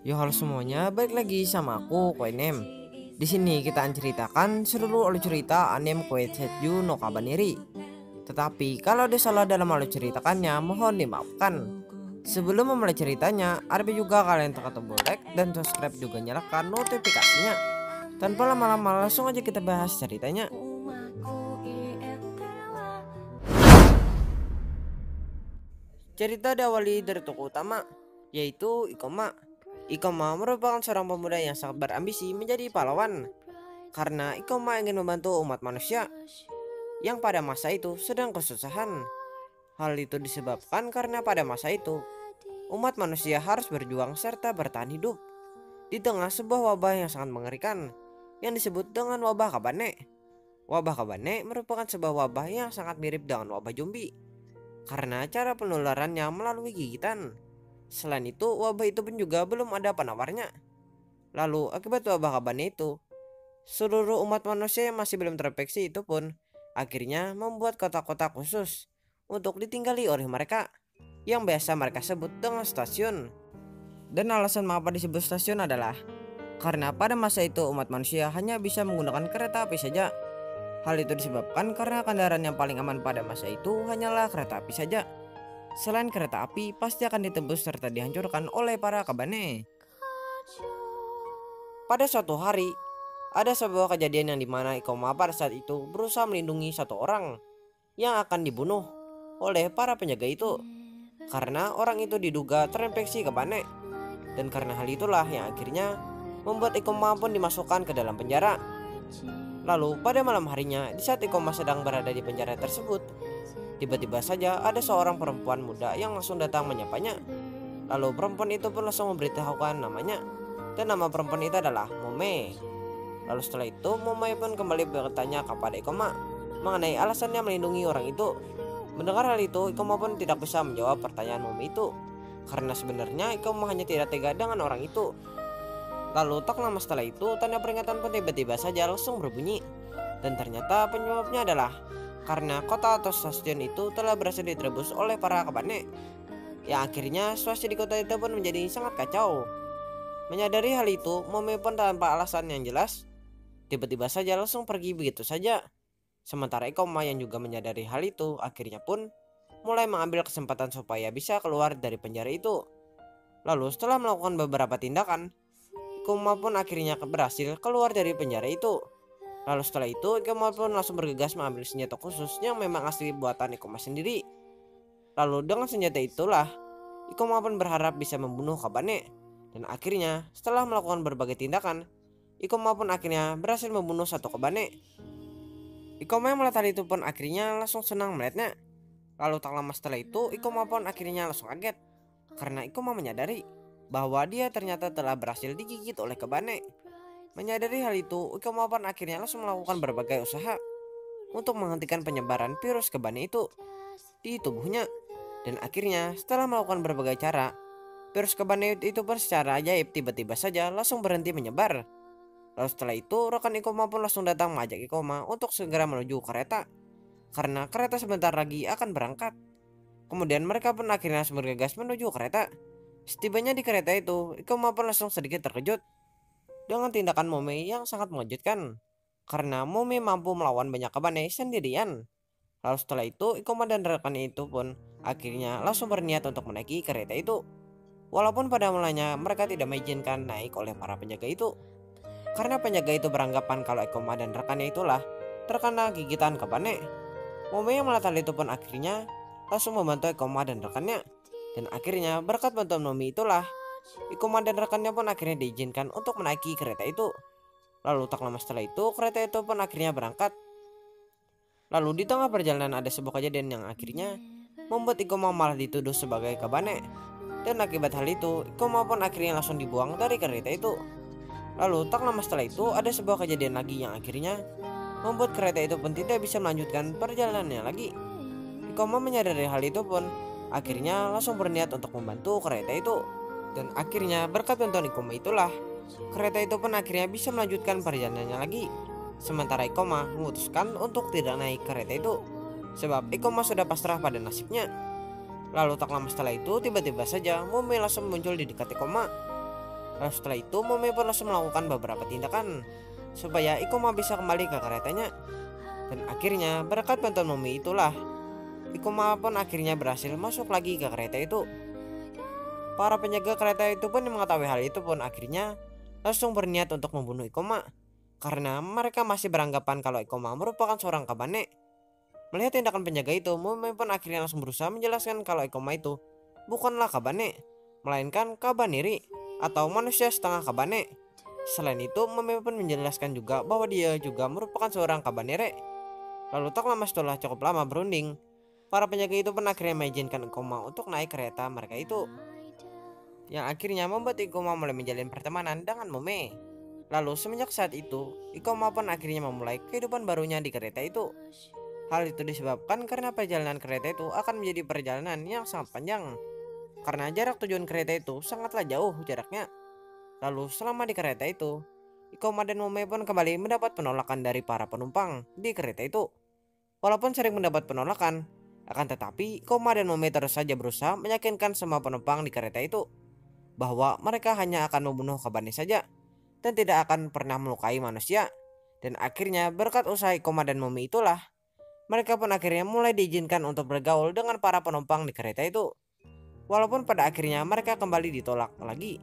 Yo halo semuanya, balik lagi sama aku Koinem. Di sini kita akan ceritakan seluruh alur cerita anime Koetsuju no Kabaneri. Tetapi kalau ada salah dalam alur ceritakannya, mohon dimaafkan. Sebelum memulai ceritanya, harap juga kalian tekan tombol like dan subscribe, juga nyalakan notifikasinya. Tanpa lama-lama langsung aja kita bahas ceritanya. Cerita diawali dari tokoh utama, yaitu Ikoma. Ikoma merupakan seorang pemuda yang sangat berambisi menjadi pahlawan, karena Ikoma ingin membantu umat manusia yang pada masa itu sedang kesusahan. Hal itu disebabkan karena pada masa itu umat manusia harus berjuang serta bertahan hidup di tengah sebuah wabah yang sangat mengerikan yang disebut dengan wabah Kabane. Wabah Kabane merupakan sebuah wabah yang sangat mirip dengan wabah zombie karena cara penularannya melalui gigitan. Selain itu, wabah itu pun juga belum ada penawarnya. Lalu akibat wabah Kabane itu, seluruh umat manusia yang masih belum terinfeksi itu pun akhirnya membuat kota-kota khusus untuk ditinggali oleh mereka, yang biasa mereka sebut dengan stasiun. Dan alasan mengapa disebut stasiun adalah karena pada masa itu umat manusia hanya bisa menggunakan kereta api saja. Hal itu disebabkan karena kendaraan yang paling aman pada masa itu hanyalah kereta api saja. Selain kereta api pasti akan ditembus serta dihancurkan oleh para Kabane. Pada suatu hari, ada sebuah kejadian yang dimana Ikoma pada saat itu berusaha melindungi satu orang yang akan dibunuh oleh para penjaga itu, karena orang itu diduga terinfeksi Kabane. Dan karena hal itulah yang akhirnya membuat Ikoma pun dimasukkan ke dalam penjara. Lalu pada malam harinya, di saat Ikoma sedang berada di penjara tersebut, tiba-tiba saja ada seorang perempuan muda yang langsung datang menyapanya. Lalu perempuan itu pun langsung memberitahukan namanya, dan nama perempuan itu adalah Mome. Lalu setelah itu Mome pun kembali bertanya kepada Ikoma mengenai alasannya melindungi orang itu. Mendengar hal itu, Ikoma pun tidak bisa menjawab pertanyaan Mome itu, karena sebenarnya Ikoma hanya tidak tega dengan orang itu. Lalu tak lama setelah itu, tanda peringatan pun tiba-tiba saja langsung berbunyi, dan ternyata penyebabnya adalah karena kota atau stasiun itu telah berhasil ditebus oleh para Kabane, yang akhirnya situasi di kota itu pun menjadi sangat kacau. Menyadari hal itu, Mome pun tanpa alasan yang jelas tiba-tiba saja langsung pergi begitu saja. Sementara Ikoma yang juga menyadari hal itu akhirnya pun mulai mengambil kesempatan supaya bisa keluar dari penjara itu. Lalu setelah melakukan beberapa tindakan, Ikoma pun akhirnya berhasil keluar dari penjara itu. Lalu setelah itu Ikoma pun langsung bergegas mengambil senjata khusus yang memang asli buatan Ikoma sendiri. Lalu dengan senjata itulah Ikoma pun berharap bisa membunuh Kabane. Dan akhirnya setelah melakukan berbagai tindakan, Ikoma pun akhirnya berhasil membunuh satu Kabane. Ikoma yang melihat hal itu pun akhirnya langsung senang melihatnya. Lalu tak lama setelah itu Ikoma pun akhirnya langsung kaget, karena Ikoma menyadari bahwa dia ternyata telah berhasil digigit oleh Kabane. Menyadari hal itu, Ikoma pun akhirnya langsung melakukan berbagai usaha untuk menghentikan penyebaran virus Kabane itu di tubuhnya. Dan akhirnya setelah melakukan berbagai cara, virus Kabane itu pun secara ajaib tiba-tiba saja langsung berhenti menyebar. Lalu setelah itu rekan Ikoma pun langsung datang mengajak Ikoma untuk segera menuju kereta, karena kereta sebentar lagi akan berangkat. Kemudian mereka pun akhirnya bergegas menuju kereta. Setibanya di kereta itu, Ikoma pun langsung sedikit terkejut dengan tindakan Mome yang sangat mengejutkan, karena Mome mampu melawan banyak Kabane sendirian. Lalu setelah itu Ikoma dan rekannya itu pun akhirnya langsung berniat untuk menaiki kereta itu. Walaupun pada mulanya mereka tidak mengizinkan naik oleh para penjaga itu, karena penjaga itu beranggapan kalau Ikoma dan rekannya itulah terkena gigitan Kabane. Mome yang melihat hal itu pun akhirnya langsung membantu Ikoma dan rekannya. Dan akhirnya berkat bantuan Mome itulah Ikoma dan rekannya pun akhirnya diizinkan untuk menaiki kereta itu. Lalu tak lama setelah itu kereta itu pun akhirnya berangkat. Lalu di tengah perjalanan ada sebuah kejadian yang akhirnya membuat Ikoma malah dituduh sebagai Kabane. Dan akibat hal itu Ikoma pun akhirnya langsung dibuang dari kereta itu. Lalu tak lama setelah itu ada sebuah kejadian lagi yang akhirnya membuat kereta itu pun tidak bisa melanjutkan perjalanannya lagi. Ikoma menyadari hal itu pun akhirnya langsung berniat untuk membantu kereta itu. Dan akhirnya berkat bantuan Ikoma itulah kereta itu pun akhirnya bisa melanjutkan perjalanannya lagi. Sementara Ikoma memutuskan untuk tidak naik kereta itu, sebab Ikoma sudah pasrah pada nasibnya. Lalu tak lama setelah itu tiba-tiba saja Mumi langsung muncul di dekat Ikoma. Lalu setelah itu Mumi pun langsung melakukan beberapa tindakan supaya Ikoma bisa kembali ke keretanya. Dan akhirnya berkat bantuan Mumi itulah Ikoma pun akhirnya berhasil masuk lagi ke kereta itu. Para penjaga kereta itu pun mengetahui hal itu pun akhirnya langsung berniat untuk membunuh Ikoma, karena mereka masih beranggapan kalau Ikoma merupakan seorang Kabane. Melihat tindakan penjaga itu, Mumi pun akhirnya langsung berusaha menjelaskan kalau Ikoma itu bukanlah Kabane, melainkan Kabaneri atau manusia setengah Kabane. Selain itu, Mumi pun menjelaskan juga bahwa dia juga merupakan seorang Kabanere. Lalu tak lama setelah cukup lama berunding, para penjaga itu pun akhirnya mengizinkan Ikoma untuk naik kereta mereka itu, yang akhirnya membuat Ikoma mulai menjalin pertemanan dengan Mumi. Lalu semenjak saat itu, Ikoma pun akhirnya memulai kehidupan barunya di kereta itu. Hal itu disebabkan karena perjalanan kereta itu akan menjadi perjalanan yang sangat panjang, karena jarak tujuan kereta itu sangatlah jauh jaraknya. Lalu selama di kereta itu, Ikoma dan Mumi pun kembali mendapat penolakan dari para penumpang di kereta itu. Walaupun sering mendapat penolakan, akan tetapi Ikoma dan Mumi terus saja berusaha meyakinkan semua penumpang di kereta itu bahwa mereka hanya akan membunuh Kabane saja dan tidak akan pernah melukai manusia. Dan akhirnya berkat usaha Ikoma dan Mumi itulah mereka pun akhirnya mulai diizinkan untuk bergaul dengan para penumpang di kereta itu. Walaupun pada akhirnya mereka kembali ditolak lagi,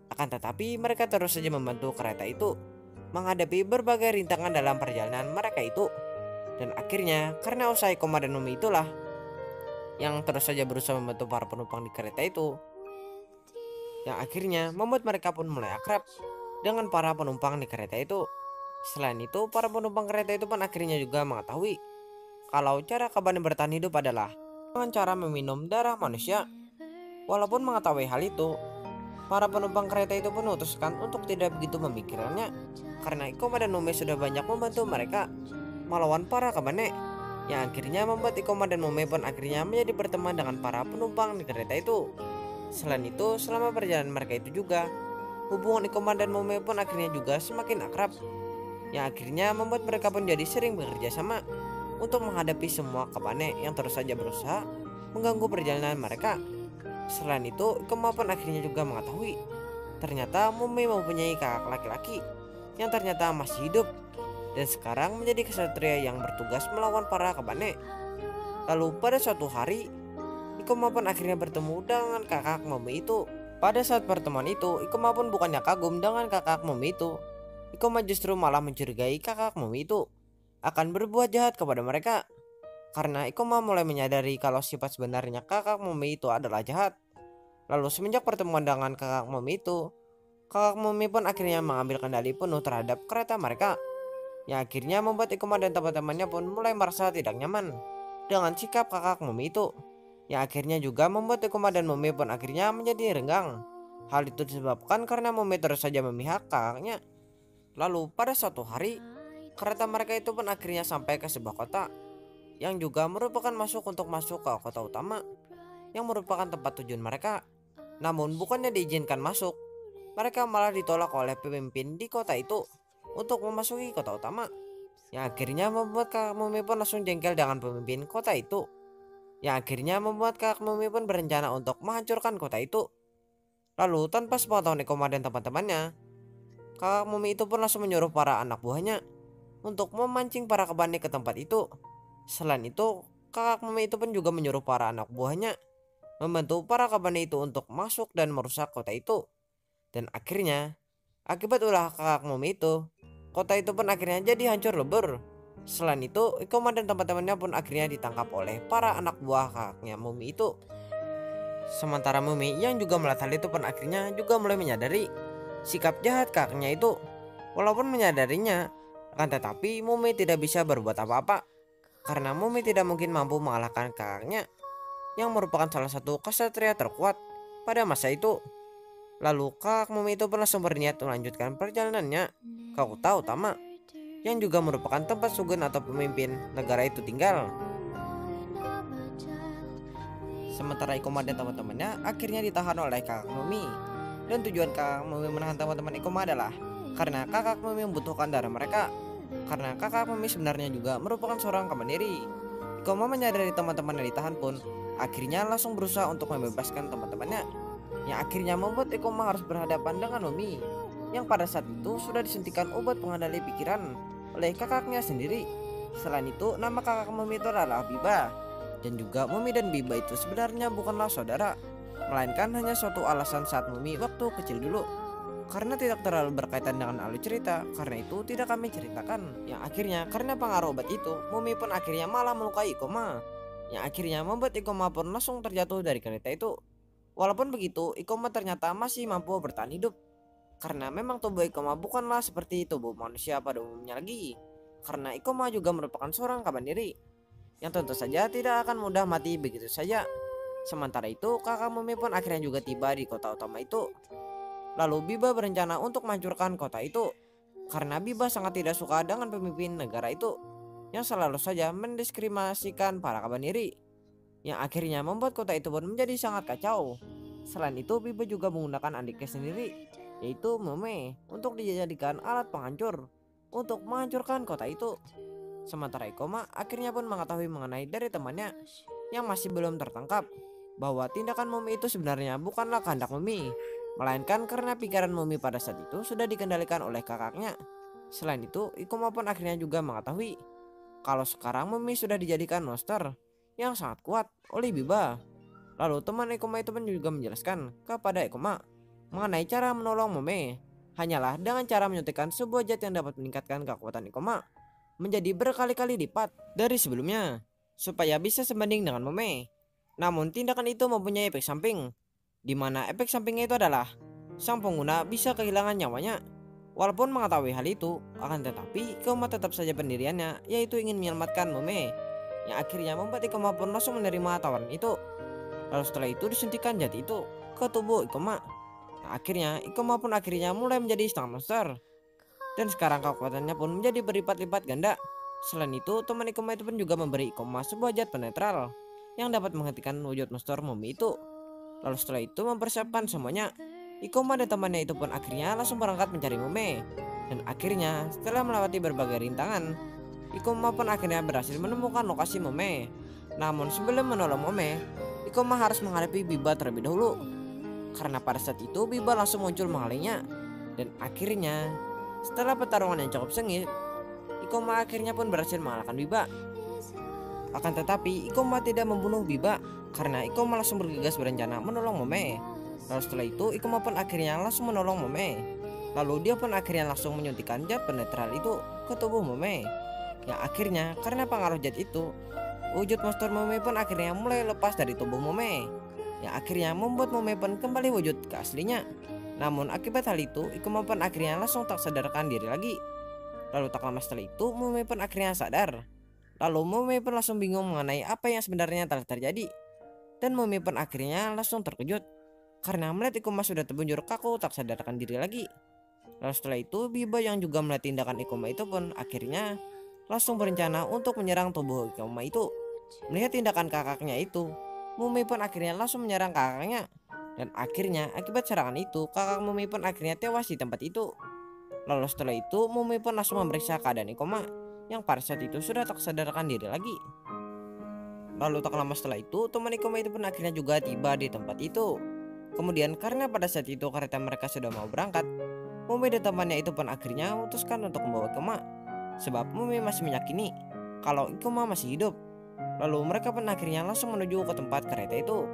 akan tetapi mereka terus saja membantu kereta itu menghadapi berbagai rintangan dalam perjalanan mereka itu. Dan akhirnya karena usaha Ikoma dan Mumi itulah yang terus saja berusaha membantu para penumpang di kereta itu, yang akhirnya membuat mereka pun mulai akrab dengan para penumpang di kereta itu. Selain itu, para penumpang kereta itu pun akhirnya juga mengetahui kalau cara Kabane bertahan hidup adalah dengan cara meminum darah manusia. Walaupun mengetahui hal itu, para penumpang kereta itu pun memutuskan untuk tidak begitu memikirkannya, karena Ikoma dan Mumi sudah banyak membantu mereka melawan para Kabane, yang akhirnya membuat Ikoma dan Mumi pun akhirnya menjadi berteman dengan para penumpang di kereta itu. Selain itu, selama perjalanan mereka itu juga, hubungan Ikoma dan Mumi pun akhirnya juga semakin akrab, yang akhirnya membuat mereka pun jadi sering bekerja sama untuk menghadapi semua Kabane yang terus saja berusaha mengganggu perjalanan mereka. Selain itu, Ikoma pun akhirnya juga mengetahui ternyata Mumi mempunyai kakak laki-laki yang ternyata masih hidup dan sekarang menjadi kesatria yang bertugas melawan para Kabane. Lalu pada suatu hari, Ikoma pun akhirnya bertemu dengan kakak Mumi itu. Pada saat pertemuan itu, Ikoma pun bukannya kagum dengan kakak Mumi itu. Ikoma justru malah mencurigai kakak Mumi itu akan berbuat jahat kepada mereka, karena Ikoma mulai menyadari kalau sifat sebenarnya kakak Mumi itu adalah jahat. Lalu semenjak pertemuan dengan kakak Mumi itu, kakak Mumi pun akhirnya mengambil kendali penuh terhadap kereta mereka, yang akhirnya membuat Ikoma dan teman-temannya pun mulai merasa tidak nyaman dengan sikap kakak Mumi itu, yang akhirnya juga membuat Ikoma dan Mumi pun akhirnya menjadi renggang. Hal itu disebabkan karena Mumi terus saja memihak kakaknya. Lalu pada suatu hari, kereta mereka itu pun akhirnya sampai ke sebuah kota yang juga merupakan masuk ke kota utama yang merupakan tempat tujuan mereka. Namun bukannya diizinkan masuk, mereka malah ditolak oleh pemimpin di kota itu untuk memasuki kota utama, yang akhirnya membuat kakak Mumi pun langsung jengkel dengan pemimpin kota itu, yang akhirnya membuat kakak Mumi pun berencana untuk menghancurkan kota itu. Lalu tanpa sepengetahuan Ikoma dan teman-temannya, kakak Mumi itu pun langsung menyuruh para anak buahnya untuk memancing para Kabane ke tempat itu. Selain itu, kakak Mumi itu pun juga menyuruh para anak buahnya membantu para Kabane itu untuk masuk dan merusak kota itu. Dan akhirnya, akibat ulah kakak Mumi itu, kota itu pun akhirnya jadi hancur lebur. Selain itu, Ikoma dan teman-temannya pun akhirnya ditangkap oleh para anak buah kakaknya Mumi itu. Sementara Mumi yang juga melihat hal itu pun akhirnya juga mulai menyadari sikap jahat kakaknya itu. Walaupun menyadarinya, akan tetapi Mumi tidak bisa berbuat apa-apa, karena Mumi tidak mungkin mampu mengalahkan kakaknya yang merupakan salah satu kesatria terkuat pada masa itu. Lalu kakak Mumi itu pun langsung berniat melanjutkan perjalanannya ke kota utama yang juga merupakan tempat Shogun atau pemimpin negara itu tinggal. Sementara Ikoma dan teman-temannya akhirnya ditahan oleh kakak Mumi. Dan tujuan kakak Mumi menahan teman-teman Ikoma adalah karena kakak Mumi membutuhkan darah mereka, karena kakak Mumi sebenarnya juga merupakan seorang Kabanderi. Ikoma menyadari teman-teman yang ditahan pun akhirnya langsung berusaha untuk membebaskan teman-temannya, yang akhirnya membuat Ikoma harus berhadapan dengan Momi yang pada saat itu sudah disuntikan obat pengendali pikiran oleh kakaknya sendiri. Selain itu, nama kakak Momi itu adalah Biba. Dan juga Momi dan Biba itu sebenarnya bukanlah saudara, melainkan hanya suatu alasan saat Momi waktu kecil dulu. Karena tidak terlalu berkaitan dengan alur cerita, karena itu tidak kami ceritakan. Yang akhirnya karena pengaruh obat itu, Momi pun akhirnya malah melukai Ikoma, yang akhirnya membuat Ikoma pun langsung terjatuh dari kereta itu. Walaupun begitu, Ikoma ternyata masih mampu bertahan hidup, karena memang tubuh Ikoma bukanlah seperti tubuh manusia pada umumnya lagi. Karena Ikoma juga merupakan seorang kabandiri yang tentu saja tidak akan mudah mati begitu saja. Sementara itu, kakak Momi pun akhirnya juga tiba di kota utama itu. Lalu Biba berencana untuk menghancurkan kota itu, karena Biba sangat tidak suka dengan pemimpin negara itu yang selalu saja mendiskriminasikan para kabandiri, yang akhirnya membuat kota itu pun menjadi sangat kacau. Selain itu, Biba juga menggunakan adiknya sendiri, yaitu Mome, untuk dijadikan alat penghancur untuk menghancurkan kota itu. Sementara Ikoma akhirnya pun mengetahui mengenai dari temannya yang masih belum tertangkap bahwa tindakan Momi itu sebenarnya bukanlah kehendak Momi, melainkan karena pikiran Momi pada saat itu sudah dikendalikan oleh kakaknya. Selain itu, Ikoma pun akhirnya juga mengetahui kalau sekarang Momi sudah dijadikan monster yang sangat kuat oleh Biba. Lalu teman Ikoma itu pun juga menjelaskan kepada Ikoma mengenai cara menolong Momi hanyalah dengan cara menyuntikkan sebuah zat yang dapat meningkatkan kekuatan Ikoma menjadi berkali-kali lipat dari sebelumnya, supaya bisa sebanding dengan Momi. Namun tindakan itu mempunyai efek samping, di mana efek sampingnya itu adalah sang pengguna bisa kehilangan nyawanya. Walaupun mengetahui hal itu, akan tetapi Ikoma tetap saja pendiriannya, yaitu ingin menyelamatkan Momi, yang akhirnya membuat Ikoma pun langsung menerima tawaran itu. Lalu setelah itu disuntikan zat itu ke tubuh Ikoma. Nah, akhirnya Ikoma pun akhirnya mulai menjadi setengah monster, dan sekarang kekuatannya pun menjadi berlipat-lipat ganda. Selain itu, teman Ikoma itu pun juga memberi Ikoma sebuah zat penetral yang dapat menghentikan wujud monster Momi itu. Lalu setelah itu mempersiapkan semuanya, Ikoma dan temannya itu pun akhirnya langsung berangkat mencari Momi. Dan akhirnya setelah melewati berbagai rintangan, Ikoma pun akhirnya berhasil menemukan lokasi Momi. Namun sebelum menolong Momi, Ikoma harus menghadapi Biba terlebih dahulu, karena pada saat itu Biba langsung muncul menghalangnya. Dan akhirnya setelah pertarungan yang cukup sengit, Ikoma akhirnya pun berhasil mengalahkan Biba. Akan tetapi Ikoma tidak membunuh Biba, karena Ikoma langsung bergegas berencana menolong Momi. Lalu setelah itu Ikoma pun akhirnya langsung menolong Momi. Lalu dia pun akhirnya langsung menyuntikkan zat penetral itu ke tubuh Momi, yang akhirnya karena pengaruh zat itu, wujud monster Momi pun akhirnya mulai lepas dari tubuh Momi, yang akhirnya membuat Momi pun kembali wujud ke aslinya. Namun akibat hal itu, Ikoma pun akhirnya langsung tak sadarkan diri lagi. Lalu tak lama setelah itu, Momi pun akhirnya sadar. Lalu Momi pun langsung bingung mengenai apa yang sebenarnya telah terjadi. Dan Momi pun akhirnya langsung terkejut karena melihat Ikoma sudah terbunjur kaku tak sadarkan diri lagi. Lalu setelah itu, Biba yang juga melihat tindakan Ikoma itu pun akhirnya langsung berencana untuk menyerang tubuh Ikoma itu. Melihat tindakan kakaknya itu, Momi pun akhirnya langsung menyerang kakaknya. Dan akhirnya akibat serangan itu, kakak Momi pun akhirnya tewas di tempat itu. Lalu setelah itu, Momi pun langsung memeriksa keadaan Ikoma yang pada saat itu sudah tak sadarkan diri lagi. Lalu tak lama setelah itu, teman Ikoma itu pun akhirnya juga tiba di tempat itu. Kemudian karena pada saat itu kereta mereka sudah mau berangkat, Momi dan temannya itu pun akhirnya memutuskan untuk membawa Ikoma, sebab Momi masih meyakini kalau Ikoma masih hidup. Lalu mereka pun akhirnya langsung menuju ke tempat kereta itu.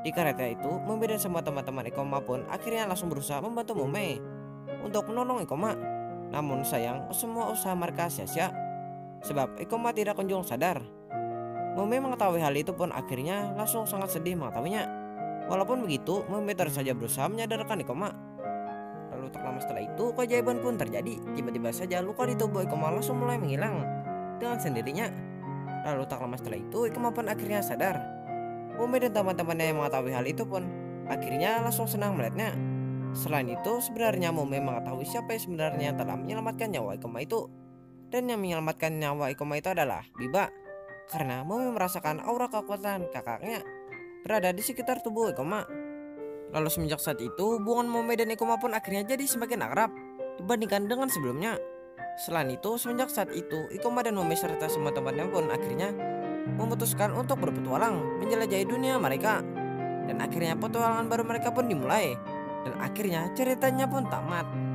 Di kereta itu, Momi dan semua teman-teman Ikoma pun akhirnya langsung berusaha membantu Momi untuk menolong Ikoma. Namun sayang, semua usaha mereka sia-sia, sebab Ikoma tidak kunjung sadar. Momi mengetahui hal itu pun akhirnya langsung sangat sedih mengetahuinya. Walaupun begitu, Momi terus saja berusaha menyadarkan Ikoma. Lalu tak lama setelah itu, keajaiban pun terjadi. Tiba-tiba saja luka di tubuh Ikoma langsung mulai menghilang dengan sendirinya. Lalu tak lama setelah itu, Ikoma pun akhirnya sadar. Momi dan teman-temannya yang mengetahui hal itu pun akhirnya langsung senang melihatnya. Selain itu, sebenarnya Momi mengetahui siapa yang sebenarnya telah menyelamatkan nyawa Ikoma itu. Dan yang menyelamatkan nyawa Ikoma itu adalah Biba, karena Momi merasakan aura kekuatan kakaknya berada di sekitar tubuh Ikoma. Lalu semenjak saat itu, hubungan Momi dan Ikoma pun akhirnya jadi semakin akrab dibandingkan dengan sebelumnya. Selain itu, semenjak saat itu, Ikoma dan Momi serta semua temannya pun akhirnya memutuskan untuk berpetualang menjelajahi dunia mereka. Dan akhirnya petualangan baru mereka pun dimulai. Dan akhirnya ceritanya pun tamat.